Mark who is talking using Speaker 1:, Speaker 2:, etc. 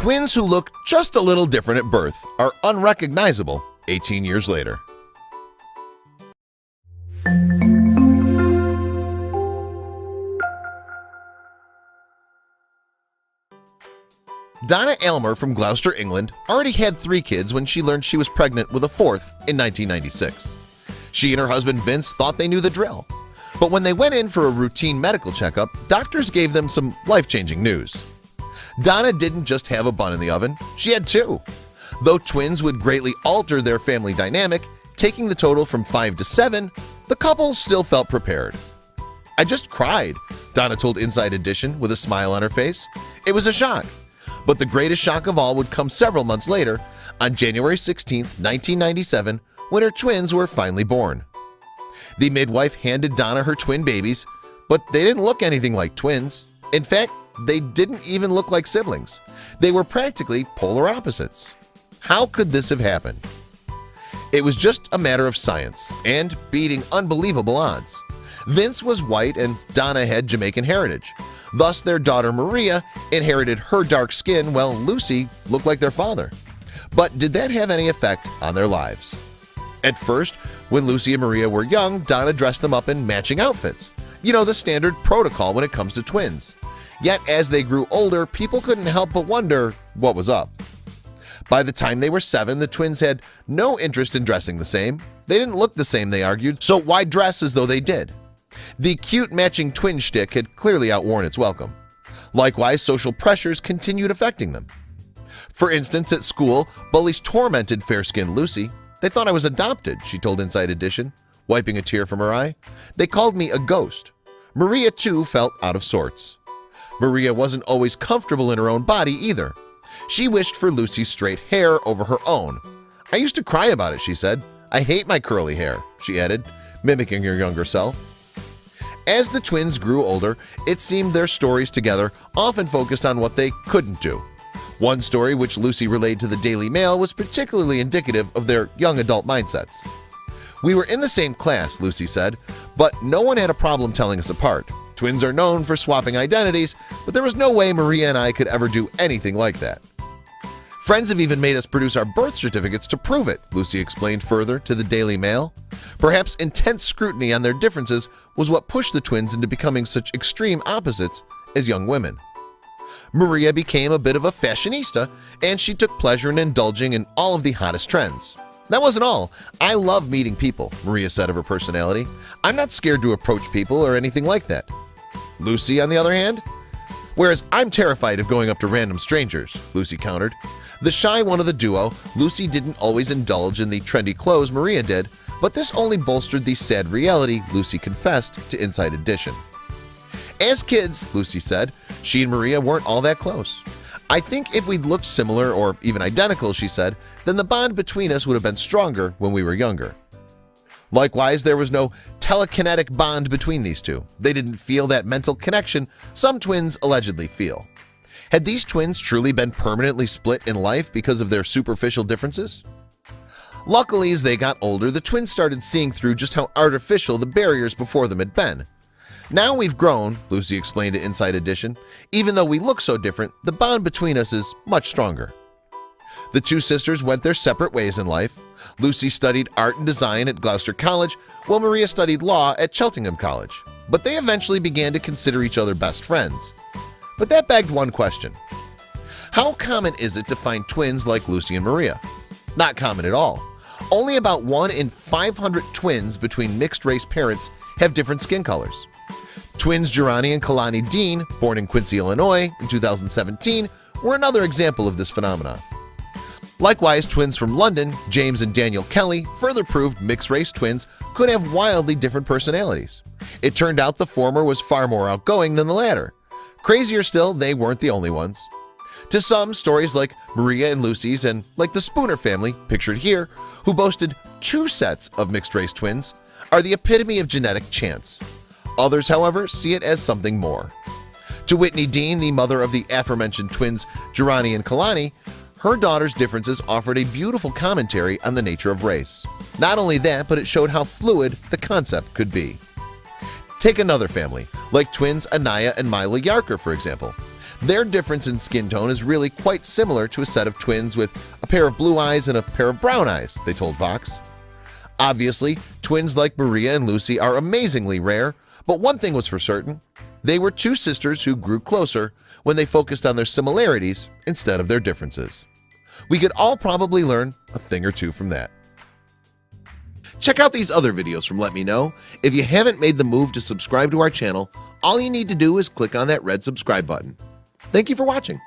Speaker 1: Twins who look just a little different at birth are unrecognizable 18 years later. Donna Aylmer from Gloucester, England, already had 3 kids when she learned she was pregnant with a 4th in 1996. She and her husband Vince thought they knew the drill. But when they went in for a routine medical checkup, doctors gave them some life-changing news. Donna didn't just have a bun in the oven, she had 2. Though twins would greatly alter their family dynamic, taking the total from 5 to 7, the couple still felt prepared. "I just cried," Donna told Inside Edition with a smile on her face. "It was a shock." But the greatest shock of all would come several months later, on January 16, 1997, when her twins were finally born. The midwife handed Donna her twin babies, but they didn't look anything like twins. In fact, they didn't even look like siblings. They were practically polar opposites. How could this have happened? It was just a matter of science and beating unbelievable odds. Vince was white and Donna had Jamaican heritage. Thus, their daughter Maria inherited her dark skin while Lucy looked like their father. But did that have any effect on their lives? At first, when Lucy and Maria were young, Donna dressed them up in matching outfits. You know, the standard protocol when it comes to twins. Yet, as they grew older, people couldn't help but wonder what was up. By the time they were 7, the twins had no interest in dressing the same. They didn't look the same, they argued, so why dress as though they did? The cute matching twin shtick had clearly outworn its welcome. Likewise, social pressures continued affecting them. For instance, at school, bullies tormented fair-skinned Lucy. "They thought I was adopted," she told Inside Edition, wiping a tear from her eye. "They called me a ghost." Maria, too, felt out of sorts. Maria wasn't always comfortable in her own body either. She wished for Lucy's straight hair over her own. "I used to cry about it," she said. "I hate my curly hair," she added, mimicking her younger self. As the twins grew older, it seemed their stories together often focused on what they couldn't do. One story, which Lucy relayed to the Daily Mail, was particularly indicative of their young adult mindsets. "We were in the same class," Lucy said, "but no one had a problem telling us apart. Twins are known for swapping identities, but there was no way Maria and I could ever do anything like that. Friends have even made us produce our birth certificates to prove it," Lucy explained further to the Daily Mail. Perhaps intense scrutiny on their differences was what pushed the twins into becoming such extreme opposites as young women. Maria became a bit of a fashionista, and she took pleasure in indulging in all of the hottest trends. "That wasn't all. I love meeting people," Maria said of her personality. "I'm not scared to approach people or anything like that." Lucy, on the other hand? "Whereas I'm terrified of going up to random strangers," Lucy countered. The shy one of the duo, Lucy didn't always indulge in the trendy clothes Maria did, but this only bolstered the sad reality Lucy confessed to Inside Edition. "As kids," Lucy said, "she and Maria weren't all that close. I think if we'd looked similar or even identical," she said, "then the bond between us would have been stronger when we were younger." Likewise, there was no telekinetic bond between these two. They didn't feel that mental connection some twins allegedly feel. Had these twins truly been permanently split in life because of their superficial differences? Luckily, as they got older, the twins started seeing through just how artificial the barriers before them had been. "Now we've grown," Lucy explained to Inside Edition. "Even though we look so different, the bond between us is much stronger." The two sisters went their separate ways in life. Lucy studied art and design at Gloucester College, while Maria studied law at Cheltenham College. But they eventually began to consider each other best friends. But that begged one question. How common is it to find twins like Lucy and Maria? Not common at all. Only about 1 in 500 twins between mixed-race parents have different skin colors. Twins Girani and Kalani Dean, born in Quincy, Illinois in 2017, were another example of this phenomenon. Likewise, twins from London, James and Daniel Kelly, further proved mixed-race twins could have wildly different personalities. It turned out the former was far more outgoing than the latter. Crazier still, they weren't the only ones. To some, stories like Maria and Lucy's and like the Spooner family, pictured here, who boasted 2 sets of mixed-race twins, are the epitome of genetic chance. Others, however, see it as something more. To Whitney Dean, the mother of the aforementioned twins Girani and Kalani, her daughter's differences offered a beautiful commentary on the nature of race. Not only that, but it showed how fluid the concept could be. Take another family, like twins Anaya and Mila Yarker, for example. Their difference in skin tone is really quite similar to a set of twins with a pair of blue eyes and a pair of brown eyes, they told Vox. Obviously, twins like Maria and Lucy are amazingly rare, but one thing was for certain: they were two sisters who grew closer when they focused on their similarities instead of their differences. We could all probably learn a thing or two from that. Check out these other videos from Let Me Know. If you haven't made the move to subscribe to our channel, all you need to do is click on that red subscribe button. Thank you for watching.